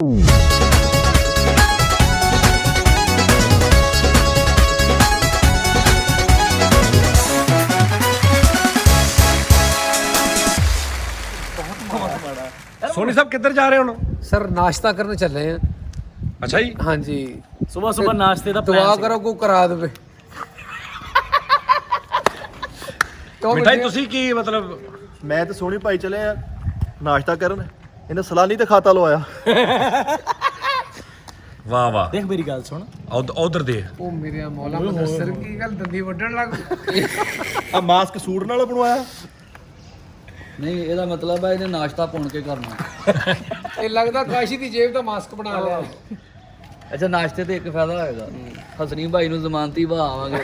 सोनी साहब किधर जा रहे हो? सर नाश्ता करने चले हैं। अच्छा जी। हाँ जी, सुबह सुबह नाश्ते का दुआ करो को करा दे। मिठाई तुसी की मतलब मैं तो सोनी भाई चले आ नाश्ता करन, इन्हें सलानी तो खाता लवाया। वाह वाह, देख मेरी गल सुन, उधर दे ओ मेरे मौला मुदस्सिर की गल दंदी वड्डण लग। आ मास्क सूट नाल बनवाया नहीं, ਇਹਦਾ मतलब है इन्हें नाश्ता पुन के करना। ਇਹ ਲੱਗਦਾ ਕਾਸ਼ੀ ਦੀ ਜੇਬ ਤੋਂ ਮਾਸਕ ਬਣਾ ਲਿਆ। अच्छा नाश्ते ਤੇ ਇੱਕ ਫਾਇਦਾ ਹੋਏਗਾ, ਹਸਨੀ ਭਾਈ ਨੂੰ ਜ਼ਮਾਨਤੀ ਬਹਾਵਾਂਗੇ।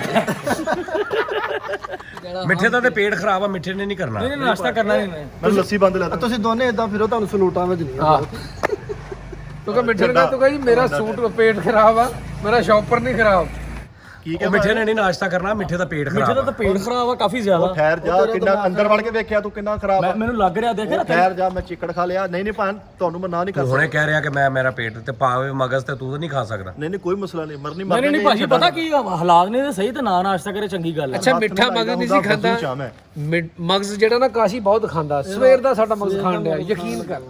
ਮਿੱਠੇ ਦਾ ਤੇ ਪੇਟ ਖਰਾਬ ਆ, ਮਿੱਠੇ ਨੇ ਨਹੀਂ ਕਰਨਾ। नहीं नाश्ता करना नहीं मैं। ਮੈਂ ਲੱਸੀ ਬੰਦ ਲੈਤਾ। ਤੁਸੀਂ ਦੋਨੇ ਇਦਾਂ ਫਿਰੋ, ਤੁਹਾਨੂੰ ਸਲੂਟਾਂ ਵਿੱਚ ਨਹੀਂ ਹਾਂ ਤੂੰ ਕਹ ਮਿੱਠੇ ਨੇ ਤੂੰ ਕਹ ਜੀ ਮੇਰਾ ਸੂਟ ਪੇਟ ਖਰਾਬ ਆ, ਮੇਰਾ ਸ਼ੌਪਰ ਨਹੀਂ ਖਰਾਬ। ਕੀ ਉਹ ਮਿੱਠੇ ਨੇ ਨਹੀਂ ਨਾਸ਼ਤਾ ਕਰਨਾ, ਮਿੱਠੇ ਦਾ ਪੇਟ मिठे ਖਰਾਬ का ਆ। तो पेट खराब है काफी ज्यादा। ਠਹਿਰ ਜਾ, ਕਿੰਨਾ ਅੰਦਰ ਵੜ ਕੇ ਵੇਖਿਆ ਤੂੰ ਕਿੰਨਾ ਖਰਾਬ ਆ। मैंने लग रहा देख ना ਠਹਿਰ ਜਾ, ਮੈਂ ਚਿੱਕੜ ਖਾ ਲਿਆ। ਨਹੀਂ ਨਹੀਂ ਭਾਣ, ਤੁਹਾਨੂੰ ਮੈਂ ਨਾ ਨਹੀਂ ਕਰ ਤੂੰ ਸਕਦਾ। ਹੁਣੇ ਕਹਿ ਰਿਹਾ ਕਿ ਮੇਰਾ ਪੇਟ ਤੇ ਪਾਵੇ ਮਗਜ਼ ਤੇ ਤੂੰ ਤਾਂ ਨਹੀਂ ਖਾ ਸਕਦਾ। ਨਹੀਂ ਨਹੀਂ ਕੋਈ ਮਸਲਾ ਨਹੀਂ, ਮਰਨੀ मैंने नहीं भाजी पता की हालात ने सही तो ना नाश्ता करे चंगी गल है। ਅੱਛਾ ਮਿੱਠਾ ਮਗਜ਼ ਨਹੀਂ ਸੀ ਖਾਂਦਾ। ਮਗਜ਼ ਜਿਹੜਾ ਨਾ ਕਾਸ਼ੀ ਬਹੁਤ ਖਾਂਦਾ, ਸਵੇਰ ਦਾ ਸਾਡਾ ਮਗਜ਼ ਖਾਣ ਡਿਆ, ਯਕੀਨ ਕਰ।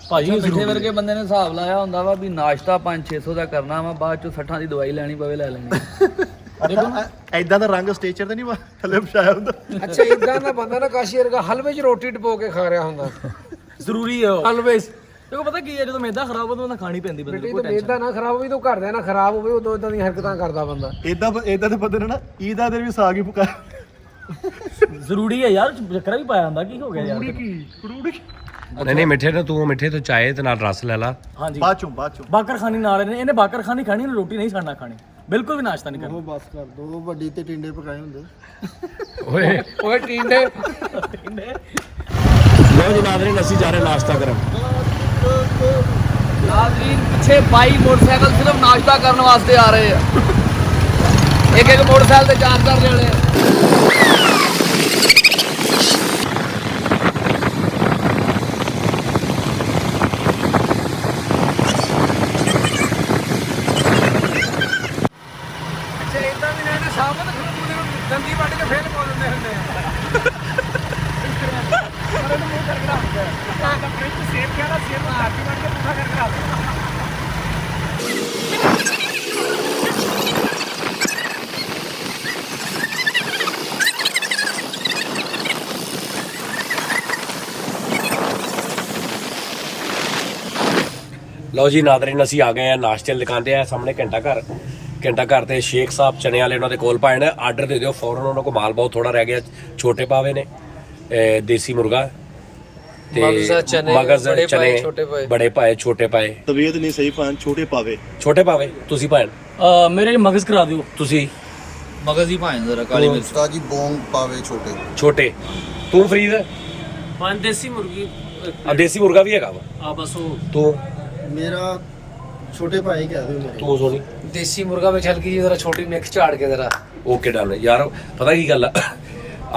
ਭਾਜੀ ਮਿੱਠੇ ਵਰਗੇ ਬੰਦੇ ਨੇ ਹਿਸਾਬ ਲਾਇਆ ਹੁੰਦਾ ਵਾ ਵੀ ਨਾਸ਼ਤਾ 500-600 ਦਾ ਕਰਨਾ ਵਾ, ਬਾਅਦ ਚੋਂ 60 ਦੀ ਦਵਾਈ ਲੈਣੀ ਪਵੇ ਲੈ ਲੈਣੀ। ਐਦਾਂ ਦਾ ਰੰਗ ਸਟੇਚਰ ਤੇ ਨਹੀਂ ਥੱਲੇ ਵਿਛਾਇਆ ਹੁੰਦਾ। ਅੱਛਾ ਇਦਾਂ ਦਾ ਬੰਦਾ ਨਾ ਕਾਸ਼ੀ ਵਰਗਾ ਹਲਵੇ 'ਚ ਰੋਟੀ ਡਪੋ ਕੇ ਖਾ ਰਿਹਾ ਹੁੰਦਾ। ਜ਼ਰੂਰੀ ਹੈ ਉਹ। ਹਲਵੇ ਦੇਖੋ ਪਤਾ ਕੀ ਹੈ, ਜਦੋਂ ਮੈਦਾ ਖਰਾਬ ਹੋ ਤਾਂ ਖਾਣੀ ਪੈਂਦੀ ਬੰਦੇ ਬੇਟੇ ਤੇ ਮੇਦਾ ਨਾ ਖਰਾਬ ਹੋਵੇ, ਤੂੰ ਘਰਦਿਆਂ ਨਾ ਖਰਾਬ ਹੋਵੇ, ਉਦੋਂ ਇਦਾਂ ਦੀਆਂ ਹਰਕਤਾਂ ਕਰਦਾ ਬੰਦਾ। ਇਦਾਂ ਦੇ ਬੰਦੇ ਨੇ ਨਾ ਈਦ ਦਾ ਦਿਨ ਵੀ ਸਾਗ ਹੀ ਪਕਾਇਆ। ਨੂੰ ਜ਼ਰੂਰੀ ਹੈ ਯਾਰ, ਚੱਕਰਾ ਵੀ ਪਾਇਆ ਹੁੰਦਾ। ਕੀ ਹੋ ਗਿਆ ਯਾਰ? ਨਹੀਂ ਨਹੀਂ, ਮਿੱਠੇ ਨੂੰ ਤੂੰ ਮਿੱਠੇ ਤੋਂ ਚਾਏ ਤੇ ਨਾਲ ਰਸ ਲੈ ਲਾ। ਹਾਂਜੀ ਬਾਅਦ ਚੋਂ ਬਾਕਰ ਖਾਨੀ ਨਾਲ ਇਹਨੇ ਬਾਕਰ ਖਾਨੀ ਖਾਣੀ, ਰੋਟੀ ਨਹੀਂ ਛੱਡਣਾ ਖਾਣੀ, ਬਿਲਕੁਲ ਵੀ ਨਾਸ਼ਤਾ ਨਹੀਂ ਕਰਨਾ। ਬਸ ਕਰ ਦੋ, ਵੱਡੀ ਤੇ ਟਿੰਡੇ ਪਕਾਏ ਹੁੰਦੇ। ਓਏ ਓਏ ਟੀਂਡੇ ਲੋ ਜੀ ਨਾਜ਼ਰੀਨ, ਅਸੀਂ ਜਾ ਰਹੇ ਨਾਸ਼ਤਾ ਕਰਨ। ਨਾਜ਼ਰੀਨ ਪਿੱਛੇ 22 ਮੋਟਰਸਾਈਕਲ ਸਿਰਫ ਨਾਸ਼ਤਾ ਕਰਨ ਵਾਸਤੇ ਆ ਰਹੇ ਆ। ਇੱਕ ਇੱਕ ਮੋਟਰਸਾਈਕਲ ਤੇ 4-4 ਜਣੇ ਆ। ਦੰਦੀ ਵੱਢ ਕੇ ਫੇਰ ਪਾ ਦਿੰਦੇ ਹੁੰਦੇ ਆ। ਸੇਬ ਕਿਹੜਾ ਸੇਬ ਆਰਤੀ ਵੱਢ ਕੇ ਪੁੱਠਾ ਕਰਕੇ ਰੱਖ ਦਿੰਦੇ। ਲਓ ਜੀ ਨਾਜ਼ਰੀਨ, ਅਸੀਂ ਆ ਗਏ ਆ ਨਾਸ਼ਤੇ ਵਾਲੀ ਦੁਕਾਨ ਤੇ। ਆ ਸਾਹਮਣੇ ਘੰਟਾ ਘਰ ਤੇ ਸ਼ੇਖ ਸਾਹਿਬ ਚਨੇ ਵਾਲੇ ਉਹਨਾਂ ਦੇ ਕੋਲ ਪਾਏ ਨੇ। ਆਰਡਰ ਦੇ ਦਿਓ ਫੌਰਨ, ਉਹਨਾਂ ਕੋਲ ਮਾਲ ਬਹੁਤ ਥੋੜਾ ਰਹਿ ਗਿਆ। ਛੋਟੇ ਪਾਵੇ ਨੇ, ਦੇਸੀ ਮੁਰਗਾ ਤੇ ਮਗਜ਼ ਚਨੇ, ਬੜੇ ਪਾਏ, ਛੋਟੇ ਪਾਏ। ਤਬੀਅਤ ਨਹੀਂ ਸਹੀ ਭਾਣ, ਛੋਟੇ ਪਾਵੇ। ਛੋਟੇ ਪਾਵੇ ਤੁਸੀਂ ਪਾਏ। ਮੇਰੇ ਮਗਜ਼ ਕਰਾ ਦਿਓ ਤੁਸੀਂ ਮਗਜ਼ ਹੀ ਭਾਵੇਂ ਜ਼ਰਾ ਕਾਲੀ ਮਿਰਚ। ਤਾਜੀ ਬੋਂਗ ਪਾਵੇ ਛੋਟੇ। ਤੂੰ ਫਰੀਦ? ਪੰਜ ਦੇਸੀ ਮੁਰਗੀ ਆ ਦੇਸੀ ਮੁਰਗਾ ਵੀ ਹੈਗਾ ਵਾ। ਆ ਬਸ ਉਹ ਤੂੰ ਮੇਰਾ ਛੋਟੇ ਭਾਈ ਕਹਿ ਦਿਓ ਮੇਰੇ। ਤੂੰ ਸੋਨੀ? ਦੇਸੀ ਮੁਰਗਾ ਵਿੱਚ ਹਲਕੀ ਜਿਹੀ ਜ਼ਰਾ ਛੋਟੀ ਮਿਕਸ ਝਾੜ ਕੇ ਜ਼ਰਾ। ਓਕੇ ਡਨ ਯਾਰ। ਪਤਾ ਕੀ ਗੱਲ ਆ,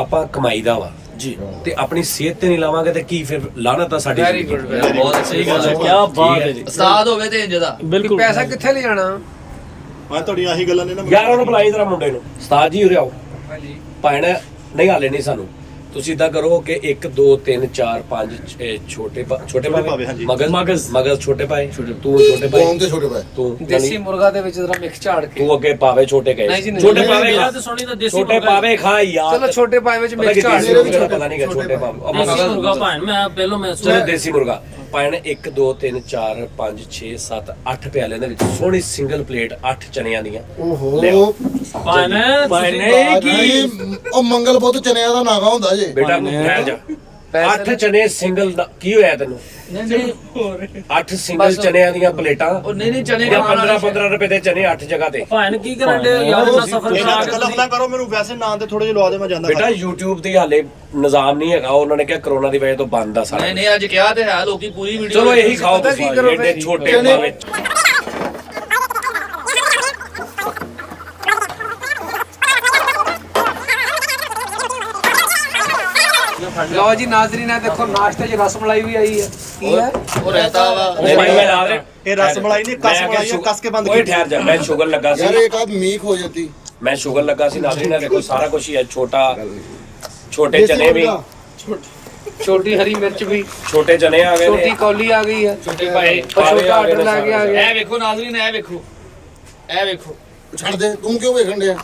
ਆਪਾਂ ਕਮਾਈ ਦਾ ਵਾ ਜੀ ਤੇ ਆਪਣੀ ਸਿਹਤ ਤੇ ਨਹੀਂ ਲਾਵਾਂਗੇ ਤੇ ਕੀ ਫਿਰ ਲਾਹਨਤ ਆ ਸਾਡੀ। ਵੈਰੀ ਗੁੱਡ, ਬਹੁਤ ਸਹੀ ਗੱਲ ਹੈ। ਕੀ ਬਾਤ ਹੈ ਜੀ। ਉਸਤਾਦ ਹੋਵੇ ਤੇ ਇੰਜ ਦਾ। ਬਿਲਕੁਲ। ਪੈਸਾ ਕਿੱਥੇ ਲੈ ਜਾਣਾ? ਮੈਂ ਤੁਹਾਡੀਆਂ ਆਹੀ ਗੱਲਾਂ ਨੇ ਨਾ। ਯਾਰ ਉਹਨੂੰ ਬੁਲਾਈ ਜਰਾ ਮੁੰਡੇ ਨੂੰ। ਉਸਤਾਦ ਜੀ ਉਰੇ ਆਓ। ਹਾਂਜੀ ਭੈਣ ਨਹੀਂ ਹਾਲੇ ਨਹੀਂ ਸਾਨੂੰ। ਤੁਸੀਂ ਇਦਾਂ ਕਰੋ ਕਿ 1 2 3 4 5 ਛੋਟੇ ਪਾਵੇ। ਹਾਂਜੀ। ਮਗਜ਼ ਛੋਟੇ ਪਾਏ। ਤੂੰ ਛੋਟੇ ਪਾਏ। ਬੋਂਗ ਤੇ ਛੋਟੇ ਪਾਏ। ਤੂੰ ਦੇਸੀ ਮੁਰਗਾ ਦੇ ਵਿੱਚ ਜ਼ਰਾ ਮਿਕਸ ਝਾੜ ਕੇ। ਤੂੰ ਅੱਗੇ ਪਾਵੇ ਛੋਟੇ ਨਹੀਂ ਕਹੇ। ਜੀ, ਨਹੀਂ। ਛੋਟੇ ਪਾਵੇ ਮੇਰਾ ਖਾ। ਤੇ ਸੋਨੀ ਦਾ ਦੇਸੀ ਛੋਟੇ ਪਾਵੇ ਖਾ ਯਾਰ। ਚਲੋ ਛੋਟੇ ਪਾਏ ਵਿੱਚ ਪਤਾ ਮਿਕਸ ਕੀ ਝਾੜ ਦੇਸੀ ਦਿਓ। ਮੁਰਗਾ ਪਤਾ ਨਹੀਂ ਕਿ ਛੋਟੇ ਪਾਵੇ। ਦੇਸੀ ਮੁਰਗਾ ਭਾਣ ਮੈਂ ਪਹਿਲੋਂ ਮੈਂ ਚਲੋ ਦੇਸੀ ਮੁਰਗਾ ਪਾਣ 1 2 3 4 5 6 7 8 ਪਿਆਲਿਆਂ ਦੇ ਵਿੱਚ ਸੋਹਣੀ ਸਿੰਗਲ ਪਲੇਟ 8 ਚਨਿਆਂ ਦੀਆਂ। ਓਹੋ ਭਾਣ ਕੀ ਉਹ ਮੰਗਲ ਬੁੱਧ ਚਨਿਆਂ ਦਾ ਨਾਗਾ ਹੁੰਦਾ ਜੇ। ਬੇਟਾ ਠਹਿਰ ਜਾ। 8 ਚਨੇ ਸਿੰਗਲ ਕੀ ਹੋਇਆ ਤੈਨੂੰ? ਨਹੀਂ 8 ਸਿੰਗਲ ਚਨਿਆਂ ਦੀਆਂ ਪਲੇਟਾਂ। ਉਹ ਨਹੀਂ ਚਨੇ ਜਾਂ 15 ਰੁਪਏ ਦੇ ਚਨੇ 8 ਜਗ੍ਹਾ ਤੇ। ਭਾਣ ਕੀ ਕਰਨ ਦੇ ਯਾਰ, ਇੰਨਾ ਸਫਰ ਕਰਾ ਕੇ ਗਲਤ ਨਾ ਕਰੋ ਮੈਨੂੰ, ਵੈਸੇ ਨਾਂ ਤੇ ਥੋੜੇ ਜਿਹਾ ਲਵਾ ਦੇ, ਮੈਂ ਜਾਂਦਾ। ਬੇਟਾ YouTube ਦੀ ਹਾਲੇ ਨਿਜ਼ਾਮ ਨਹੀਂ ਹੈਗਾ। ਉਹਨਾਂ ਨੇ ਕਿਹਾ ਕਰੋਨਾ ਦੀ ਵਜ੍ਹਾ ਤੋਂ ਬੰਦ ਆ ਸਾਰਾ। ਨਹੀਂ ਅੱਜ ਕਿਹਾ ਤੇ ਹੈ, ਲੋਕੀ ਪੂਰੀ ਵੀਡੀਓ। ਚਲੋ ਇਹੀ ਖਾਓ ਪਤਾ ਤੁਸੀਂ। ਕੀ ਕਰੋ ਜਿਹੜੇ ਫਿਰ? ਛੋਟੇ ਪਾਵੇ। ਲਓ ਜੀ ਨਾਜ਼ਰੀਨ, ਇਹ ਦੇਖੋ ਨਾਸ਼ਤੇ 'ਚ ਰਸ ਮਲਾਈ ਵੀ ਆਈ ਹੈ। ਕੀ ਹੈ? ਉਹ ਰਹਿਤਾ ਵਾ ਨਹੀਂ ਭਾਈ ਮੈਂ ਲਾ ਰਿਹਾ ਇਹ ਰਸ ਮਲਾਈ ਨਹੀਂ ਕਸ ਮਲਾਈ ਆ, ਕਸ ਕੇ ਬੰਦ ਓਏ ਕੀਤੀ। ਠਹਿਰ ਜਾ ਮੈਂ ਸ਼ੂਗਰ ਲੱਗਾ ਯਾਰ ਸੀ ਇੱਕ ਆਦ ਮੀਕ ਹੋ ਜਾਂਦੀ ਮੈਂ ਸ਼ੂਗਰ ਲੱਗਾ ਸੀ ਨਾਜ਼ਰੀਨ ਨੇ ਦੇਖੋ ਸਾਰਾ ਕੁਝ ਹੀ ਹੈ ਛੋਟੇ ਚਨੇ ਵੀ ਛੋਟੀ ਹਰੀ ਮਿਰਚ ਵੀ, ਛੋਟੇ ਚਨੇ ਆ ਗਏ ਛੋਟੀ ਨੇ ਕੌਲੀ ਆ ਗਈ ਹੈ, ਛੋਟੇ ਭਾਈ ਛੋਟਾ ਆਰਡਰ ਲੈ ਕੇ ਆ ਗਿਆ। ਇਹ ਵੇਖੋ ਨਾਜ਼ਰੀਨ, ਇਹ ਵੇਖੋ, ਇਹ ਵੇਖੋ। ਛੱਡ ਦੇ ਤੂੰ ਕਿਉਂ ਵੇਖਣ ਡਿਆ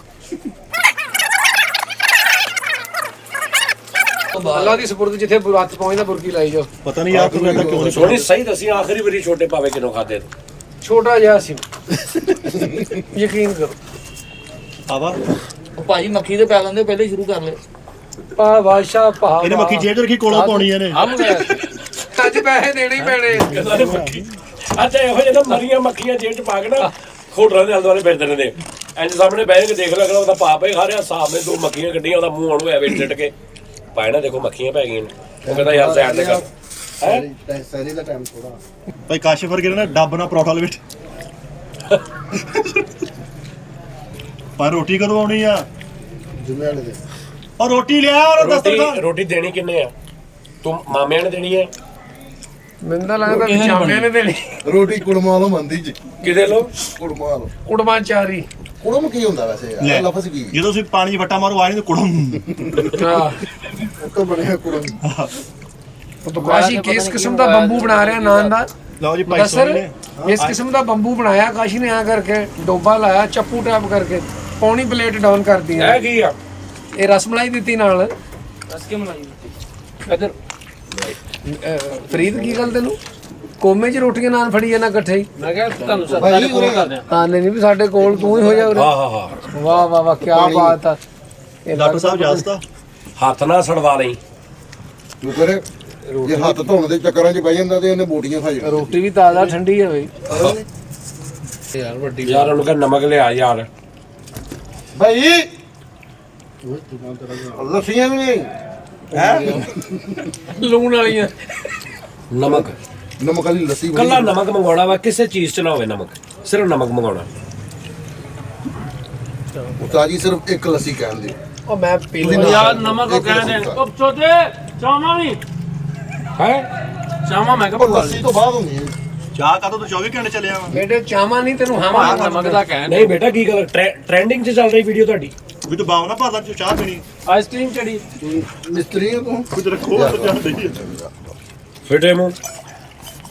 ਅੱਲਾ ਦੀ ਸਪੁਰਦ ਜਿੱਥੇ ਹੱਥ ਪਹੁੰਚਦਾ ਬੁਰਕੀ ਲਾਈ ਜਾਓ। ਪਤਾ ਨਹੀਂ ਯਾਰ ਤੂੰ ਏਦਾਂ ਕਿਉਂ ਨਹੀਂ ਸੋਹਣੀ ਸਹੀ ਦੱਸੀ ਆਖਰੀ ਵਾਰੀ ਛੋਟੇ ਪਾਵੇ ਕਿਨੋਂ ਖਾਦੇ ਛੋਟਾ ਜਿਹਾ ਸੀ ਯਕੀਨ ਕਰੋ। ਆਵਾ ਉਹ ਭਾਈ ਮੱਖੀ ਦੇ ਪੈ ਲੈਂਦੇ ਪਹਿਲੇ ਹੀ ਸ਼ੁਰੂ ਕਰ ਲੈ। ਪਾ ਬਾਦਸ਼ਾਹ ਪਾ ਇਹਨੇ ਮੱਖੀ ਜੇਬ 'ਚ ਰੱਖੀ ਕੋਲੋਂ ਪਾਉਣੀ ਇਹਨੇ ਅੱਜ ਪੈਸੇ ਦੇਣੇ ਹੀ ਪੈਣੇ। ਅੱਛਾ ਇਹੋ ਜਿਹੇ ਮਰੀਆਂ ਮੱਖੀਆਂ ਜੇਬ ਚ ਪਾ ਕੇ ਨਾ ਖੋਟਰਾਂ ਦੇ ਆਲੇ ਫਿਰਦੇ ਰਹਿੰਦੇ ਇੰਜ ਸਾਹਮਣੇ ਬਹਿ ਕੇ ਦੇਖ ਲੱਗਦਾ ਉਹਦਾ ਪਾਪ ਹੀ ਖਾ ਰਿਹਾ ਸਾਹਬ ਨੇ ਦੋ ਮੱਖੀਆਂ ਕੱਢੀਆਂ ਉਹਦਾ ਮੂੰਹ ਹੁਣ ਹੋਇਆ ਵਿੱਚ ਸਿੱਟ ਕੇ ਪਾਏ ਨਾ ਦੇਖੋ ਮੱਖੀਆਂ ਪੈ ਗਈਆਂ ਨੇ ਉਹ ਕਹਿੰਦਾ ਯਾਰ ਸਾਈਡ ਤੇ ਕਰ ਹੈ ਸੈਰੀ ਦਾ ਟਾਈਮ ਥੋੜਾ ਭਾਈ ਕਾਸ਼ਿਫ ਵਰਗੇ ਨੇ ਨਾ ਡੱਬ ਨਾਲ ਪਰੌਠਾ ਲਵੇਟ ਪਰ ਰੋਟੀ ਕਦੋਂ ਆਉਣੀ ਆ ਜੁਮੇ ਵਾਲੇ ਦੇ ਔਰ ਰੋਟੀ ਲਿਆ ਔਰ ਦਸਤਰਖਾਨ ਰੋਟੀ ਦੇਣੀ ਕਿੰਨੇ ਆ ਤੂੰ ਮਾਮਿਆਂ ਨੇ ਦੇਣੀ ਹੈ ਮੈਨੂੰ ਤਾਂ ਲੱਗਦਾ ਚਾਮਿਆਂ ਨੇ ਦੇਣੀ। ਰੋਟੀ ਕੁੜਮਾ ਲੋ ਮੰਦੀ ਜੀ ਕਿਹਦੇ ਲੋ ਕੁੜਮਾ ਲੋ ਕੁੜਮਾ ਚਾਰੀ ਕੁੜਮ ਕੀ ਹੁੰਦਾ ਵੈਸੇ ਲੈ। ਯਾਰ ਲਫ਼ਜ਼ ਕੀ ਜਦੋਂ ਤੁਸੀਂ ਪਾਣੀ 'ਚ ਵੱਟਾ ਮਾਰੋ ਆਏ ਨੇ ਕੁੜਮ ਹਾਂ ਉਹ ਤਾਂ ਬਣਿਆ ਕੁੜਮ ਕਾਸ਼ੀ ਕਿਸ ਕਿਸਮ ਦਾ ਬੰਬੂ ਬਣਾ ਰਿਹਾ ਨਾਨ ਦਾ ਲਓ ਜੀ ਭਾਈ ਦੱਸਰ ਸੋਹਣੇ ਨੇ ਇਸ ਕਿਸਮ ਦਾ ਬੰਬੂ ਬਣਾਇਆ ਕਾਸ਼ੀ ਨੇ ਆ ਕਰਕੇ ਡੋਬਾ ਲਾਇਆ ਚੱਪੂ ਟੈਪ ਕਰਕੇ ਪੌਣੀ ਪਲੇਟ ਡਾਊਨ ਕਰਦੀ ਹੈ। ਇਹ ਕੀ ਆ ਇਹ ਰਸਮਲਾਈ ਦਿੱਤੀ ਨਾਲ ਰਸ ਕੇ ਮਲਾਈ ਇਧਰ ਫਰੀਦ ਕੀ ਗੱਲ ਤੈਨੂੰ ਕੋਮੇ 'ਚ ਰੋਟੀਆਂ ਨਾਨ ਫੜੀ ਜਾਣਾ ਇਕੱਠੇ ਹੀ। ਮੈਂ ਕਿਹਾ ਤੁਹਾਨੂੰ ਭਾਈ ਉਰੇ ਕਰ ਹਾਂ ਨਹੀਂ ਵੀ ਸਾਡੇ ਕੋਲ ਤੂੰ ਹੀ ਹੋ ਜਾ ਉਰੇ। ਹਾਂ ਹਾਂ ਹਾਂ ਵਾਹ ਵਾਹ ਵਾਹ ਕੀ ਬਾਤ ਆ। ਇਹ ਡਾਕਟਰ ਸਾਹਿਬ ਜਾਸਤਾ ਹੱਥ ਨਾ ਸੜਵਾ ਲਈ ਤੂੰ ਕਰੇ ਜੇ ਹੱਥ ਧੋਣ ਦੇ ਚੱਕਰਾਂ 'ਚ ਬਹਿ ਜਾਂਦਾ ਤੇ ਇਹਨੇ ਬੋਟੀਆਂ ਖਾ ਜਾਣੀਆਂ ਰੋਟੀ ਵੀ ਤਾਜ਼ਾ ਠੰਡੀ ਹੈ ਬਈ ਯਾਰ ਵੱਡੀ ਯਾਰ ਉਹਨੂੰ ਕਹ ਨਮਕ ਲਿਆ ਯਾਰ ਭਾਈ ਲੱਸੀਆਂ ਵੀ ਨਹੀਂ ਲੂਣ ਵਾਲੀਆਂ ਨਮਕ ਨਮਕ ਵਾਲੀ ਲੱਸੀ ਬਣੀ। ਕੱਲਾ ਨਮਕ ਮੰਗਵਾਉਣਾ ਵਾ ਕਿਸੇ ਚੀਜ਼ 'ਚ ਨਾ ਹੋਵੇ ਨਮਕ ਸਿਰਫ ਨਮਕ ਮੰਗਵਾਉਣਾ ਉਸਤਾਦ ਜੀ ਸਿਰਫ ਇੱਕ ਲੱਸੀ ਕਹਿੰਦੇ ਉਹ ਮੈਂ ਪੀ ਤੁਸੀਂ ਲਿਆ। ਯਾਰ ਨਮਕ ਉਹ ਕਹਿੰਦੇ ਉਹ ਛੋਟੇ ਚਾਮਾ ਵੀ ਹੈ ਚਾਮਾ ਮੈਂ ਉਹ ਲੱਸੀ ਤੋਂ ਬਾਅਦ ਹੁੰਦੀ ਹੈ ਚਾਹ ਕਾਹਤੋਂ ਤੂੰ 24 ਘੰਟੇ ਚੱਲਿਆ ਵਾ ਬੇਟੇ ਚਾਹਵਾ ਨਹੀਂ ਤੈਨੂੰ ਹਵਾ ਨਮਕ ਦਾ ਕਹਿਣ ਨਹੀਂ ਬੇਟਾ ਕੀ ਗੱਲ ਟ੍ਰੈਂਡਿੰਗ 'ਚ ਚੱਲ ਰਹੀ ਵੀਡੀਓ ਤੁਹਾਡੀ ਵੀ ਤੂੰ ਬਾਵਨਾ ਭਾਦਾ ਚ ਚਾਹ ਪੀਣੀ ਆਈਸਕ੍ਰੀਮ ਚੜੀ ਮਿਸਤਰੀ ਹੈ ਤੂੰ ਕੁਝ ਰੱਖੋ ਤੇ ਚਾਹ ਦੇਈਏ ਫਿਟੇ ਮੂੰਹ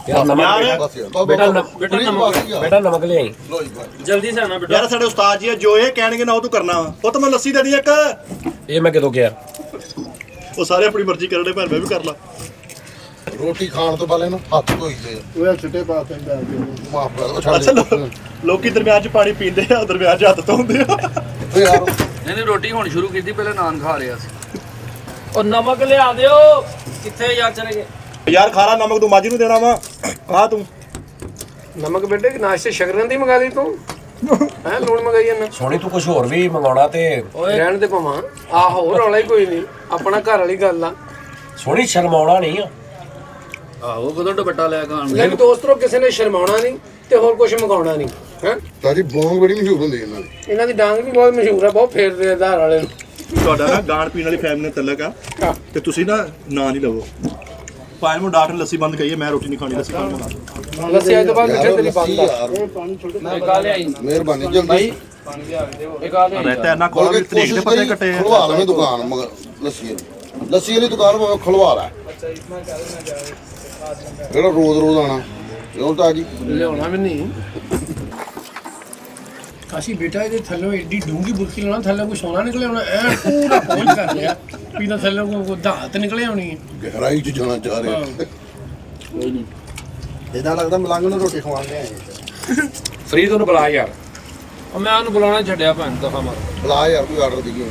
ਯਾਰ ਨਮਕ ਯਾਰ ਬਸ ਯਾਰ ਬੇਟਾ ਬੇਟਾ ਨਮਕ ਲਿਆਈ ਲੋ ਜੀ ਭਾਈ ਜਲਦੀ ਸੇ ਆਣਾ ਬੇਟਾ ਯਾਰ ਸਾਡੇ ਉਸਤਾਦ ਜੀ ਆ, ਜੋ ਇਹ ਕਹਿਣਗੇ ਨਾ ਉਹ ਤੂੰ ਕਰਨਾ ਵਾ ਉਹ ਤਾਂ ਮੈਂ ਲੱਸੀ ਦੇਣੀ ਇੱਕ ਇਹ ਮੈਂ ਕਿਦੋਂ ਕਿਹਾ ਉਹ ਸਾਰੇ ਆਪਣੀ ਮਰਜ਼ੀ ਕਰਨੇ ਭੈਣ ਮੈਂ ਵੀ ਕਰ ਲਾ ਰੋਟੀ ਖਾਣ ਤੋਂ ਪਹਿਲੇ ਨਾ ਹੱਥ ਧੋਈਦੇ ਆ ਉਹ ਛਿੱਟੇ ਪਾ ਕੇ ਮਾਫ ਕਰ ਉਹ ਛੱਡ ਅੱਛਾ ਦੇ ਲੋਕੀ ਦਰਮਿਆਨ ਚ ਪਾਣੀ ਪੀਂਦੇ ਆ ਦਰਮਿਆਨ ਚ ਹੱਥ ਧੋਂਦੇ ਆ ਓ ਯਾਰ ਨਹੀਂ ਰੋਟੀ ਹੁਣ ਸ਼ੁਰੂ ਕੀਤੀ ਪਹਿਲੇ ਨਾਨ ਖਾ ਰਿਹਾ ਸੀ। ਉਹ ਨਮਕ ਲਿਆ ਦਿਓ ਕਿੱਥੇ ਯਾਰ ਚਲੇ ਗਏ ਯਾਰ ਖਾਰਾ ਨਮਕ ਤੂੰ ਮਾਜੀ ਨੂੰ ਦੇਣਾ ਵਾ ਆ ਤੂੰ ਨਮਕ ਬੇਟੇ ਨਾਸ਼ਤੇ ਸ਼ਕਰਨ ਦੀ ਮੰਗਾ ਲਈ ਤੂੰ ਹੈ ਲੂਣ ਮੰਗਾਈ ਜਾਂਦਾ ਸੋਹਣੀ ਤੂੰ ਕੁਝ ਹੋਰ ਵੀ ਮੰਗਾਉਣਾ ਤੇ ਰਹਿਣ ਦੇ ਪਵਾਂ ਆਹੋ ਰੌਲਾ ਹੀ ਕੋਈ ਨਹੀਂ ਆਪਣਾ ਘਰ ਵਾਲੀ ਗੱਲ ਆ। ਸੋਹਣੀ ਸ਼ਰਮਾਉਣਾ ਨਹੀਂ ਆ ਆਹੋ ਕਦੋਂ ਦੁਪੱਟਾ ਲੈ ਕੇ ਆਣ ਲੈ ਵੀ ਦੋਸਤੋ ਕਿਸੇ ਨੇ ਸ਼ਰਮਾਉਣਾ ਨਹੀਂ ਤੇ ਹੋਰ ਕੁਝ ਮੰਗਾਉਣਾ ਨਹੀਂ ਹੈ। ਤਾਜੀ ਬੋਂਗ ਬੜੀ ਮਸ਼ਹੂਰ ਹੁੰਦੀ ਇਹਨਾਂ ਦੀ ਇਹਨਾਂ ਦੀ ਡਾਂਗ ਵੀ ਬਹੁਤ ਮਸ਼ਹੂਰ ਆ ਬਹੁਤ ਫੇਰਦੇ ਆ ਧਾਰ ਵਾਲੇ ਨੂੰ। ਤੁਹਾਡਾ ਨਾ ਗਾਣ ਪੀਣ ਵਾਲੀ ਫੈਮਿਲੀ ਨਾਲ ਤਲਕ ਆ ਤੇ ਤੁਸੀਂ ਨਾ ਨਾਂ ਨਹੀਂ ਲਵੋ ਭਾਈ ਨੂੰ ਡਾਕਟਰ ਲੱਸੀ ਬੰਦ ਕਹੀਏ ਮੈਂ ਰੋਟੀ ਨਹੀਂ ਖਾਣੀ ਲੱਸੀ ਖਾਣੀ ਲੱਸੀ ਅੱਜ ਤੋਂ ਬਾਅਦ ਮਿੱਠੇ ਤੇਰੀ ਬੰਦ ਆ। ਮੈਂ ਕਾ ਲਿਆਈ ਮਿਹਰਬਾਨੀ ਜਲਦੀ ਇੱਕ ਆ ਲਿਆਈ ਰਹਿਤਾ ਇਹਨਾਂ ਕੋਲ ਵੀ ਤਰੀਕ ਦੇ ਪੱਤੇ ਕੱਟੇ ਆ ਖਲਵਾ ਲਵੇਂ ਦੁਕਾਨ ਮਗਰ ਲੱਸੀ ਵਾਲੀ ਦੁਕਾਨ ਭਾਵੇਂ ਖਲਵਾ ਲੈ ਜਿਹੜਾ ਰੋਜ਼ ਆਣਾ ਉਹ ਤਾਂ ਜੀ ਲਿਆਉਣਾ ਵੀ ਨਹੀਂ ਕਾਸ਼ੀ ਬੇਟਾ ਇਹਦੇ ਥੱਲੇ ਏਡੀ ਡੂੰਗੀ ਬੁਰਕੀ ਲਾਉਣਾ ਥੱਲੇ ਕੋਈ ਸੋਨਾ ਨਿਕਲੇ ਆਉਣਾ ਐ ਪੂਰਾ ਪਹੁੰਚ ਕਰ ਲਿਆ ਵੀ ਤਾਂ ਥੱਲੇ ਕੋਈ ਧਾਤ ਨਿਕਲੇ ਆਉਣੀ ਹੈ। ਗਹਿਰਾਈ ਚ ਜਾਣਾ ਚਾਹ ਰਿਹਾ ਇਹਦਾ ਲੱਗਦਾ ਮਲੰਗ ਨੂੰ ਰੋਟੀ ਖਵਾਉਂਦੇ ਆ ਫਰੀਦ ਉਹਨੂੰ ਬੁਲਾ ਯਾਰ ਉਹ ਮੈਂ ਉਹਨੂੰ ਬੁਲਾਉਣਾ ਛੱਡਿਆ ਭੈਣ ਦਫਾ ਮਾਰ ਬੁਲਾ ਯਾਰ ਕੋਈ ਆਰਡਰ ਦੀ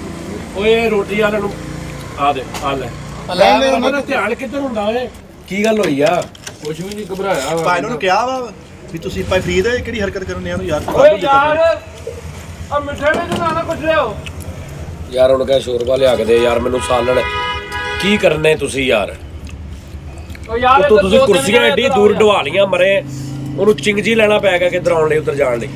ਓਏ ਰੋਟੀ ਵਾਲੇ ਨੂੰ ਆ ਦੇ ਆ ਲੈ ਲੈ ਮੇਰਾ ਧਿਆਨ ਕਿੱਧਰ ਹੁੰਦਾ ਓਏ ਕੀ ਗੱਲ ਹੋਈ ਆ ਕੁਝ ਵੀ ਨਹੀਂ ਘਬਰਾਇਆ ਭਾਈ ਨੂੰ ਕਿਹਾ ਵਾ ਵੀ ਤੁਸੀਂ ਭਾਈ ਫਰੀਦ ਹੈ ਕਿਹੜੀ ਹਰਕਤ ਕਰਨੇ ਆ ਨੂੰ ਯਾਰ ਓਏ ਯਾਰ ਆ ਮਿੱਠੇ ਵਿੱਚ ਨਾ ਕੁਝ ਲਿਓ ਯਾਰ ਹੁਣ ਕਹੇ ਸ਼ੋਰਬਾ ਲਿਆ ਕੇ ਦੇ ਯਾਰ ਮੈਨੂੰ ਸਾਲਣ ਕੀ ਕਰਨੇ ਤੁਸੀਂ ਯਾਰ ਓ ਯਾਰ ਉੱਤੋਂ ਤੁਸੀਂ ਕੁਰਸੀਆਂ ਐਡੀ ਦੂਰ ਢਵਾ ਲੀਆਂ ਮਰੇ ਉਹਨੂੰ ਚਿੰਗਜੀ ਲੈਣਾ ਪੈ ਗਿਆ ਕਿੱਧਰ ਆਉਣ ਲਈ ਉੱਧਰ ਜਾਣ ਲਈ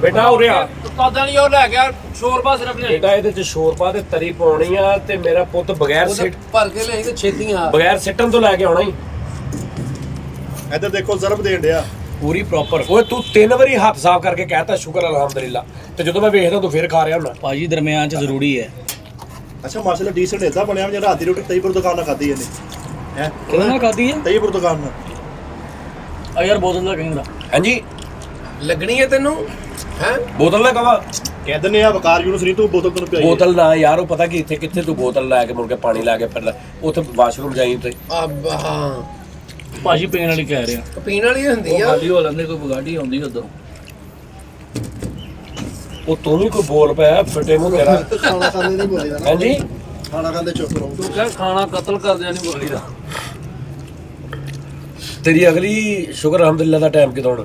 ਬੇਟਾ ਉਰੇ ਆ ਕਾਦਾਂ ਨਹੀਂ ਉਹ ਲੈ ਗਿਆ ਸ਼ੋਰਬਾ ਸਿਰਫ ਲਿਆਈ ਬੇਟਾ ਇਹਦੇ ਚ ਸ਼ੋਰਬਾ ਤੇ ਤਰੀ ਪਾਉਣੀ ਆ ਤੇ ਮੇਰਾ ਪੁੱਤ ਬਗੈਰ ਭਰ ਕੇ ਲਿਆਈ ਤੇ ਛੇਤੀਆਂ ਬਗੈਰ ਸਿੱਟਣ ਤੋਂ ਲੈ ਕੇ ਆਉਣਾ ਹੀ ਇੱਧਰ ਦੇਖੋ ਜ਼ਰਬ ਦੇਣ ਡਿਆ ਪੂਰੀ ਪ੍ਰੋਪਰ। ਓਏ ਤੂੰ 3 ਵਾਰੀ ਹੱਥ ਸਾਫ਼ ਕਰਕੇ ਕਹਿਤਾ ਸ਼ੁਕਰ ਅਲਹਮਦੁਲਿਲਾ, ਤੇ ਜਦੋਂ ਮੈਂ ਵੇਖਦਾ ਤੂੰ ਫੇਰ ਖਾ ਰਿਹਾ ਹੁੰਦਾ। ਭਾਜੀ ਦਰਮਿਆਨ ਚ ਜ਼ਰੂਰੀ ਹੈ। ਅੱਛਾ ਮਾਸ਼ਾਅੱਲਾ ਡੀਸੈਂਟ ਇਦਾਂ ਬਣਿਆ ਜਿਵੇਂ ਰਾਤ ਦੀ ਰੋਟੀ ਤਈਪੁਰ ਦੁਕਾਨ ਨਾਲ ਖਾਧੀ ਇਹਨੇ ਹੈ। ਕਿਹਦੇ ਨਾਲ ਖਾਦੀ ਹੈ? ਤਈਪੁਰ ਦੁਕਾਨ ਨਾਲ। ਆ ਯਾਰ ਬੋਤਲ ਦਾ ਕਹਿੰਦਾ। ਹਾਂਜੀ ਲੱਗਣੀ ਹੈ ਤੈਨੂੰ ਹੈ? ਬੋਤਲ ਦਾ ਕਵਾ ਕਹਿ ਦਿੰਦੇ ਆ ਵਕਾਰ ਯੂਨਸ ਨਹੀਂ ਤੂੰ ਬੋਤਲ ਤੈਨੂੰ ਪਿਆਈ ਬੋਤਲ ਨਾ ਯਾਰ, ਉਹ ਪਤਾ ਕੀ ਇੱਥੇ ਕਿੱਥੇ ਤੂੰ ਬੋਤਲ ਲੈ ਕੇ ਮੁੜ ਕੇ ਪਾਣੀ ਲੈ ਕੇ ਫਿਰ ਉੱਥੇ ਵਾਸ਼ਰੂਮ ਜਾਈ ਤੇ ਹਾਂ ਭਾਜੀ ਪੀਣ ਵਾਲੀ ਕਹਿ ਰਿਹਾ। ਪੀਣ ਵਾਲੀ ਹੁੰਦੀ ਆ। ਖਾਲੀ ਹੋ ਲੈਂਦੇ, ਕੋਈ ਬਗਾੜੀ ਆਉਂਦੀ ਉਦੋਂ। ਉਹ ਤੂੰ ਵੀ ਕੋਈ ਬੋਲ ਪਿਆ ਫਿੱਟੇ ਮੂੰਹ ਤੇਰਾ। ਖਾਣਾ ਖਾਂਦੇ ਨਹੀਂ ਬੋਲੀਦਾ ਨਾ, ਹਾਂਜੀ ਖਾਣਾ ਖਾਂਦੇ ਚੁੱਪ ਰਹੋ। ਤੂੰ ਕਹਿ ਖਾਣਾ ਕਤਲ ਕਰਦਿਆਂ ਨਹੀਂ ਬੋਲੀਦਾ। ਤੇਰੀ ਅਗਲੀ ਸ਼ੁਕਰ ਅਲਹਮਦੁਲਿਲਾ ਦਾ ਟਾਈਮ ਕਿਦੋਂ ਹੋਣਾ?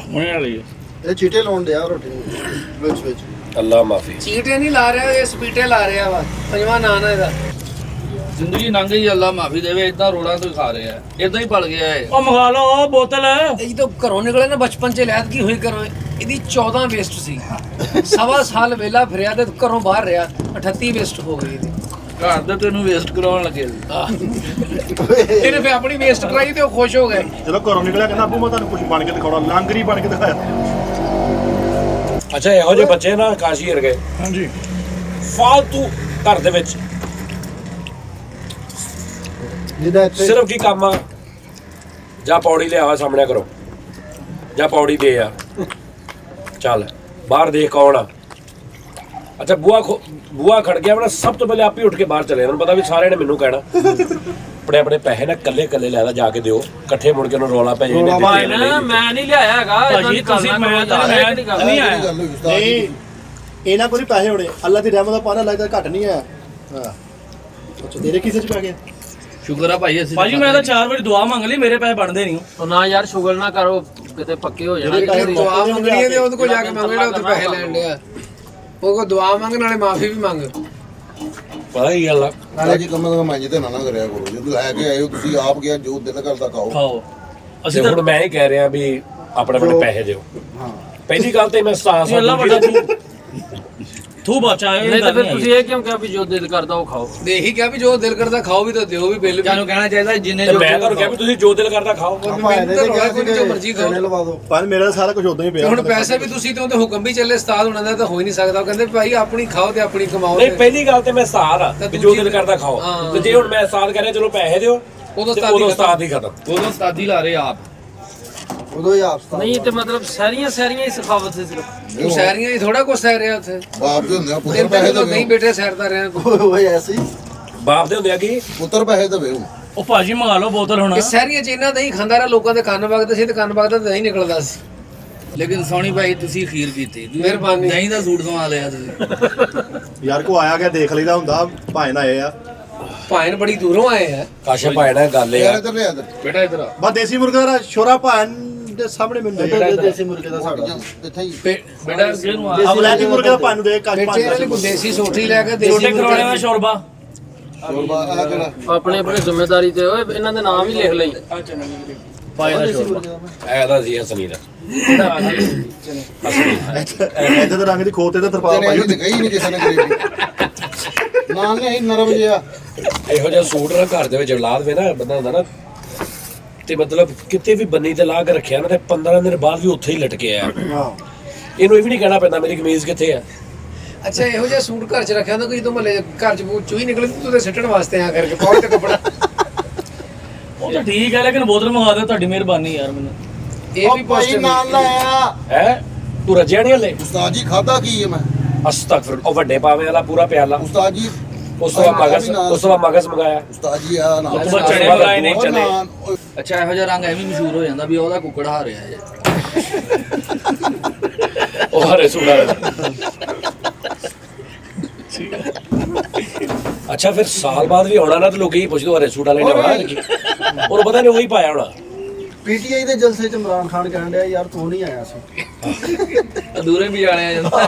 ਹੁਣੇ ਵਾਲੀ ਹੈ। ਇਹ ਚੀਟੇ ਲਾਉਣ ਡਿਆ ਰੋਟੀ ਵਿੱਚ ਅੱਲਾ ਮਾਫੀ। ਚੀਟੇ ਨਹੀਂ ਲਾ ਰਿਹਾ, ਇਹ ਸਪੀਟੇ ਲਾ ਰਿਹਾ ਵਾ। ਪੰਜਵਾਂ ਨਾਂ ਨਾ ਇਹਦਾ। ਜ਼ਿੰਦਗੀ ਲੰਘ ਗਈ, ਅੱਲਾ ਮਾਫੀ ਦੇਵੇ। ਇਦਾਂ ਰੋੜਾਂ ਤੋਂ ਹੀ ਖਾ ਰਿਹਾ, ਇਦਾਂ ਹੀ ਪਲ ਗਿਆ ਇਹ। ਉਹ ਮੰਗਾ ਲਓ ਬੋਤਲ। ਇਹ ਤਾਂ ਘਰੋਂ ਨਿਕਲੇ ਨਾ ਬਚਪਨ ਚ ਲੈਤ ਕੀ ਹੋਈ ਘਰੋਂ। ਇਹਦੀ 14 ਵੇਸਟ ਸੀ। ਸਵਾ ਸਾਲ ਵੇਲਾ ਫਿਰਿਆ ਤੇ ਘਰੋਂ ਬਾਹਰ ਰਿਹਾ, 38 ਵੇਸਟ ਹੋ ਗਈ ਇਹਦੀ। ਘਰ ਦੇ ਤੈਨੂੰ ਵੇਸਟ ਕਰਾਉਣ ਲੱਗੇ। ਇਹਨੇ ਫੇ ਆਪਣੀ ਵੇਸਟ ਕਰਾਈ ਤੇ ਉਹ ਖੁਸ਼ ਹੋ ਗਏ। ਜਦੋਂ ਘਰੋਂ ਨਿਕਲਿਆ ਕਹਿੰਦਾ ਅੱਬੂ ਮੈਂ ਤੁਹਾਨੂੰ ਕੁਝ ਬਣ ਕੇ ਦਿਖਾਉਣਾ, ਲਾਂਗਰੀ ਬਣ ਕੇ ਦਿਖਾਇਆ। ਅੱਛਾ ਇਹੋ ਜਿਹੇ ਬੱਚੇ ਨਾ ਕਾਸ਼ੀ ਵਰਗੇ ਹਾਂਜੀ ਫਾਲਤੂ ਘਰ ਦੇ ਵਿੱਚ ਜਿਹਦਾ ਇੱਥੇ ਸਿਰਫ ਕੀ ਕੰਮ ਆ, ਜਾਂ ਪੌੜੀ ਲਿਆਵਾ ਸਾਹਮਣੇ ਕਰੋ, ਜਾਂ ਪੌੜੀ ਦੇ ਆ, ਚੱਲ ਬਾਹਰ ਦੇਖ ਕੌਣ ਆ। ਅੱਛਾ ਬੂਆ ਖੜ ਗਿਆ ਵਾ, ਸਭ ਤੋਂ ਪਹਿਲੇ ਆਪ ਹੀ ਉੱਠ ਕੇ ਬਾਹਰ ਚਲੇ। ਉਹਨੂੰ ਪਤਾ ਵੀ ਸਾਰਿਆਂ ਨੇ ਮੈਨੂੰ ਕਹਿਣਾ ਆਪਣੇ ਆਪਣੇ ਪੈਸੇ ਨਾ ਕੱਲੇ ਕੱਲੇ ਲੈਦਾ ਜਾ ਕੇ ਦਿਓ, ਇਕੱਠੇ ਮੁੜ ਕੇ ਉਹਨੂੰ ਰੌਲਾ ਪੈ ਜਾਣੇ। ਮੈਂ ਨਹੀਂ ਲਿਆਇਆ ਹੈਗਾ। ਭਾਜੀ ਤੁਸੀਂ ਮੈਂ ਨਹੀਂ ਆਇਆ। ਗੱਲ ਹੋਈ ਉਸਤਾਦ ਨਹੀਂ ਜੀ। ਇਹਨਾਂ ਕੋਲ ਪੈਸੇ ਹੋਣੇ, ਅੱਲਾ ਦੀ ਰਹਿਮਤ ਦਾ ਪਾਣਾ ਲੱਗਦਾ ਘੱਟ ਨਹੀਂ ਆ। ਹਾਂ ਅੱਛਾ ਤੇਰੇ ਕਿਸੇ ਚ ਪੈ ਗਿਆ? ਸ਼ੁਕਰ ਆ ਭਾਈ ਅਸੀਂ। ਭਾਜੀ ਮੈਂ ਤਾਂ 4 ਵਾਰੀ ਦੁਆ ਮੰਗ ਲਈ, ਮੇਰੇ ਪੈਸੇ ਬਣਦੇ ਨਹੀਂ। ਉਹ ਨਾ ਯਾਰ ਸ਼ੁਗਰ ਨਾ ਕਰੋ, ਕਿਤੇ ਪੱਕੇ ਹੋ ਜਿਹੜੇ ਜਾਣਗੇ। ਪੈਸੇ ਦੁਆ ਮੰਗਣੀ ਹੈ ਤੇ ਉਹਦੇ ਕੋਲ ਜਾ ਕੇ ਮੰਗਣਾ, ਉੱਥੇ ਪੈਸੇ ਲੈਣ ਡਿਆ। ਉਹ ਕੋ ਦੁਆ ਮੰਗਣ ਵਾਲੇ ਮਾਫੀ ਵੀ ਮੰਗ। ਪਤਾ ਕੀ ਗੱਲ ਆ, ਨਾਲੇ ਜੀ ਕੰਮ ਦਾ ਮਾਂਜੇ ਤੇ ਨਾ ਕਰਿਆ ਕਰੋ। ਜਦੋਂ ਲੈ ਕੇ ਆਏ ਹੋ ਤੁਸੀਂ ਆਪ ਗਿਆ ਜੋ ਦਿਲ ਕਰਦਾ ਖਾਓ। ਖਾਓ। ਤੇ ਅਸੀਂ ਤਾਂ ਹੁਣ ਮੈਂ ਹੀ ਕਹਿ ਰਿਹਾ ਵੀ ਆਪਣੇ ਆਪਣੇ ਪੈਸੇ ਦਿਓ। ਹਾਂ ਪਹਿਲੀ ਗੱਲ ਤੇ ਮੈਂ ਸਾਹ ਅੱਲਾ ਵੱਡਾ ਤੂੰ ਬਚਾ ਇਹ ਨਹੀਂ ਤਾਂ ਗੱਲ ਫਿਰ ਨਹੀਂ ਤੁਸੀਂ ਇਹ ਕਿਉਂ ਕਿਹਾ ਵੀ ਜੋ ਦਿਲ ਕਰਦਾ ਉਹ ਖਾਓ? ਦੇ ਇਹੀ ਕਿਹਾ ਵੀ ਜੋ ਦਿਲ ਕਰਦਾ ਖਾਓ ਵੀ ਤਾਂ ਦਿਓ ਵੀ ਬਿੱਲ ਵੀ। ਜਾਨੂੰ ਕਹਿਣਾ ਚਾਹੀਦਾ ਜਿੰਨੇ ਤੇ ਮੈਂ ਤੁਹਾਨੂੰ ਕਿਹਾ ਵੀ ਤੁਸੀਂ ਜੋ ਦਿਲ ਕਰਦਾ ਖਾਓ। ਆਪਾਂ ਇਹਦੇ ਤੇ ਕਿਹਾ ਸੀ ਜੋ ਮਰਜ਼ੀ ਖਾਓ। ਚੈਨਲ ਲਵਾ ਦਿਓ। ਪਰ ਮੇਰਾ ਤਾਂ ਸਾਰਾ ਕੁਝ ਉਦਾਂ ਹੀ ਪਿਆ। ਹੁਣ ਪੈਸੇ ਵੀ ਤੁਸੀਂ ਤੇ ਉਹਦੇ ਹੁਕਮ ਵੀ ਚੱਲੇ, ਉਸਤਾਦ ਹੋਣਾ ਦਾ ਤਾਂ ਹੋ ਹੀ ਨਹੀਂ ਸਕਦਾ। ਉਹ ਕਹਿੰਦੇ ਭਾਈ ਆਪਣੀ ਖਾਓ ਤੇ ਆਪਣੀ ਕਮਾਓ। ਨਹੀਂ ਪਹਿਲੀ ਗੱਲ ਤੇ ਮੈਂ ਸਾਰ ਆ ਵੀ ਜੋ ਦਿਲ ਕਰਦਾ ਖਾਓ। ਹਾਂ। ਤੇ ਜੇ ਹੁਣ ਮੈਂ ਸਾਰ ਕਰਿਆ ਚਲੋ ਪੈਸੇ ਦਿਓ, ਉਦੋਂ ਤੇ ਉਸਤਾਦ ਹੀ ਉਸਤਾਦ ਹੀ ਖਤਮ। ਉਦੋਂ ਉਸਤਾਦੀ ਲਾ ਰਹੇ ਆਪ। ਉਦੋਂ ਹੀ ਆਪ ਨਹੀਂ ਤੇ ਮਤਲਬ ਸਾਰੀਆਂ ਹੀ ਸਿਖਾਵਤ ਸੀ ਸਿਰਫ। ਸ਼ਹਿਰੀਆਂ ਹੀ ਥੋੜਾ ਕੁਛ ਸਹਿ ਰਿਹਾ ਉੱਥੇ। ਬਾਪ ਦੇ ਹੁੰਦੇ ਆ ਪੁੱਤਰ ਦਿਨ ਪੈਸੇ ਤੱਕ ਨਹੀਂ ਦੇਵੇ। ਬੈਠੇ ਸਹਿਰਦਾ ਰਿਹਾ। ਓਏ ਐਸੀ ਬਾਪ ਦੇ ਹੁੰਦੇ ਆ ਕੀ ਪੁੱਤਰ ਪੈਸੇ ਦੇਵੇ। ਉਹ ਭਾਜੀ ਮੰਗਾ ਲਓ ਬੋਤਲ ਹੁਣ। ਇਹ ਸ਼ਹਿਰੀਆਂ ਚ ਇਹਨਾਂ ਦਹੀਂ ਖਾਂਦਾ ਰਿਹਾ, ਲੋਕਾਂ ਦੇ ਕੰਨ ਵਗਦੇ ਸੀ ਤੇ ਕੰਨ ਵਗਦਾ ਤਾਂ ਨਹੀਂ ਨਿਕਲਦਾ ਸੀ। ਲੇਕਿਨ ਸੋਹਣੀ ਭਾਈ ਤੁਸੀਂ ਖੀਰ ਕੀਤੀ। ਮਿਹਰਬਾਨੀ। ਨਹੀਂ ਦਾ ਸੂਟ ਸਵਾ ਲਿਆ ਤੁਸੀਂ। ਯਾਰ ਕੋ ਆਇਆ ਗਿਆ ਦੇਖ ਲਈਦਾ ਹੁੰਦਾ, ਭਾਵੇਂ ਨਾ ਆਏ ਆ। ਭਾਵੇਂ ਬੜੀ ਦੂਰੋਂ ਆਏ ਆ। ਕਾਸ਼ਾ ਭਾਈ ਨਾਲ ਗੱਲ ਇਹ ਯਾਰ ਆ, ਇੱਧਰ ਲਿਆ ਇੱਧਰ। ਬੇਟਾ ਇਧਰ ਆ। ਬਸ ਦੇਸੀ ਮੁਰਗਾ ਦਾ ਸ਼ੋਰਾ ਭਾਂ ਦੇ ਸਾਹਮਣੇ ਮੈਨੂੰ ਦੇ ਦੇਸੀ ਮੁਰਗੇ ਦਾ ਸਾਡਾ ਇੱਥੇ ਹੀ ਬੇਟਾ ਇਹਨੂੰ ਆ। ਅਬਲੈਤੀ ਮੁਰਗੇ ਦਾ ਭਾਂ ਨੂੰ ਦੇ ਕੱਚ ਬੇਟੇ ਵਾਲੀ ਕੋਈ ਦੇਸੀ ਸੋਠੀ ਲੈ ਕੇ ਦੇਸੀ ਛੋਟੇ ਕਰਾਉਣੇ ਦਾ ਸ਼ੋਰਬਾ। ਸ਼ੋਰਬਾ ਆ ਕਿਹੜਾ ਆਪਣੇ ਆਪਣੇ ਜ਼ਿੰਮੇਵਾਰੀ ਤੇ ਓਏ ਇਹਨਾਂ ਦੇ ਨਾਮ ਹੀ ਲਿਖ ਲਈ। ਪਾਏ ਦਾ ਸ਼ੋਰਬਾ। ਐਦਾ ਸੀ ਹਸਨੀ ਦਾ ਇੱਥੇ ਤਾਂ ਰੰਗ ਦੀ ਖੋਤੇ ਤੇ ਤਰਪਾਲ ਤੇਰੇ ਪਾਈ ਇਹ ਦਿਖਾਈ ਨਹੀਂ ਕਿਸੇ ਨੇ ਗਰੀਬੀ ਨਾ ਨਹੀਂ ਨਰਮ ਜਿਹਾ। ਇਹੋ ਜਿਹਾ ਸੂਟ ਨਾ ਘਰ ਦੇ ਵਿੱਚ ਔਲਾਦ ਵੇ ਨਾ ਬੰਦਾ ਹੁੰਦਾ ਨਾ, ਤੇ ਮਤਲਬ ਕਿਤੇ ਵੀ ਬੰਨੀ ਤੇ ਲਾ ਕੇ ਰੱਖਿਆ ਨਾ ਤੇ 15 ਦਿਨ ਬਾਅਦ ਵੀ ਉੱਥੇ ਹੀ ਲਟਕੇ ਆ। ਹਾਂ ਇਹਨੂੰ ਇਹ ਵੀ ਨਹੀਂ ਕਹਿਣਾ ਪੈਂਦਾ ਮੇਰੀ ਕਮੀਜ਼ ਕਿੱਥੇ ਆ। ਅੱਛਾ ਇਹੋ ਜਿਹਾ ਸੂਟ ਘਰ ਚ ਰੱਖਿਆ ਹੁੰਦਾ, ਕੋਈ ਜਦੋਂ ਮਹੱਲੇ ਘਰ ਚ ਚੂਹੀ ਨਿਕਲੇ ਤੂੰ ਤੇ ਸਿੱਟਣ ਵਾਸਤੇ ਆ ਕਰਕੇ ਪਾਉ ਤੇ ਕੱਪੜਾ। ਉਹ ਤਾਂ ਠੀਕ ਹੈ ਲੇਕਿਨ ਬੋਤਲ ਮੰਗਾ ਦਿਓ, ਤੁਹਾਡੀ ਮਿਹਰਬਾਨੀ ਯਾਰ ਮੈਨੂੰ। ਇਹ ਵੀ ਉਹ ਭਾਈ ਪੋਸਟ ਨਾਲ ਲਾਇਆ ਹੈ ਤੂੰ ਰੱਜਿਆ ਨਹੀਂ ਹਲੇ? ਉਸਤਾਦ ਜੀ ਖਾਦਾ ਕੀ ਹੈ ਮੈਂ? ਅਸਤਗਫਰ। ਉਹ ਵੱਡੇ ਪਾਵੇ ਵਾਲਾ ਪੂਰਾ ਪਿਆਲਾ, ਉਸਤਾਦ ਜੀ ਉਸ ਤੋਂ ਬਾਅਦ ਮਗਜ਼ ਮੰਗਾਇਆ। ਉਸਤਾਦ ਜੀ ਆ ਨਾ ਉਸ ਤੋਂ ਬਾਅਦ ਚਨੇ ਮੰਗਾਏ ਨੇ ਚਨੇ। ਅੱਛਾ ਇਹੋ ਜਿਹਾ ਰੰਗ ਐਵੇਂ ਮਸ਼ਹੂਰ ਹੋ ਜਾਂਦਾ ਵੀ ਉਹਦਾ ਕੁੱਕੜ ਹਾਰ ਰਿਹਾ ਜੇ। ਉਹ ਹਰੇ ਸੂੜਾ। ਅੱਛਾ ਫਿਰ ਸਾਲ ਬਾਅਦ ਵੀ ਆਉਣਾ ਨਾ ਤੇ ਲੋਕੀ ਪੁੱਛਦੇ ਹਰੇ ਸੂਟ ਵਾਲੇ ਨੇ ਆਉਣਾ ਕਿ ਉਹਨੂੰ ਪਤਾ ਨਹੀਂ ਉਹੀ ਪਾਇਆ ਹੋਣਾ। ਪੀਟੀਆਈ ਦੇ ਜਲਸੇ ਚ ਇਮਰਾਨ ਖਾਨ ਕਹਿਣ ਡਿਆ ਯਾਰ ਤੂੰ ਨਹੀਂ ਆਇਆ ਸੀ। ਅਧੂਰੇ ਵੀ ਜਾਣਿਆ ਜਾਂਦਾ।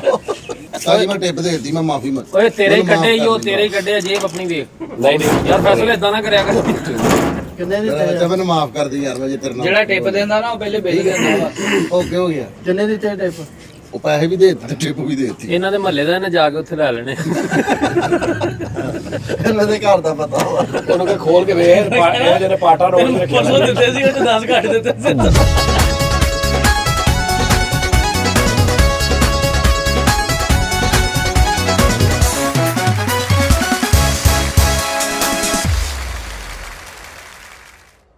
ਸਾਜੀ ਮੈਂ ਟਿਪ ਦੇ ਦਿੱਤੀ, ਮੈਂ ਮਾਫੀ ਮੰਗ। ਓਏ ਤੇਰੇ ਹੀ ਕੱਢੇ ਈ ਉਹ, ਤੇਰੇ ਹੀ ਕੱਢੇ ਜੇਬ ਆਪਣੀ ਵੇਖ। ਨਹੀਂ ਨਹੀਂ ਯਾਰ ਫੈਸਲੇ ਇਦਾਂ ਨਾ ਕਰਿਆ ਕਰ। ਕਿੰਨੇ ਦਿੱਤੇ? ਅੱਛਾ ਮੈਨੂੰ ਮਾਫ ਕਰ ਦੇ ਯਾਰ, ਮੈਂ ਜੇ ਤੇਰੇ ਨਾਲ ਜਿਹੜਾ ਟਿਪ ਦਿੰਦਾ ਨਾ ਉਹ ਪਹਿਲੇ ਬੇਈ ਦਿੰਦਾ ਵਾ। ਓਕੇ ਹੋ ਗਿਆ। ਕਿੰਨੇ ਦਿੱਤੇ ਟਿਪ? ਉਹ ਪੈਸੇ ਵੀ ਦੇ ਦਿੱਤੇ ਤੇ ਟਿਪ ਵੀ ਦੇ ਦਿੱਤੀ। ਇਹਨਾਂ ਦੇ ਮਹੱਲੇ ਦਾ ਇਹਨੇ ਜਾ ਕੇ ਉੱਥੇ ਲੈ ਲੈਣੇ। ਇਹਨਾਂ ਦੇ ਘਰ ਦਾ ਪਤਾ ਵਾ। ਉਹਨੂੰ ਕਿ ਖੋਲ ਕੇ ਵੇਖ ਇਹ ਜਿਹੜੇ ਪਾਟਾ ਰੋਡ ਰੱਖਿਆ ਪਰਸੋਂ ਦਿੱਤੇ ਸੀ ਉਹ 10 ਘੱਟ ਦਿੱਤੇ ਸੀ।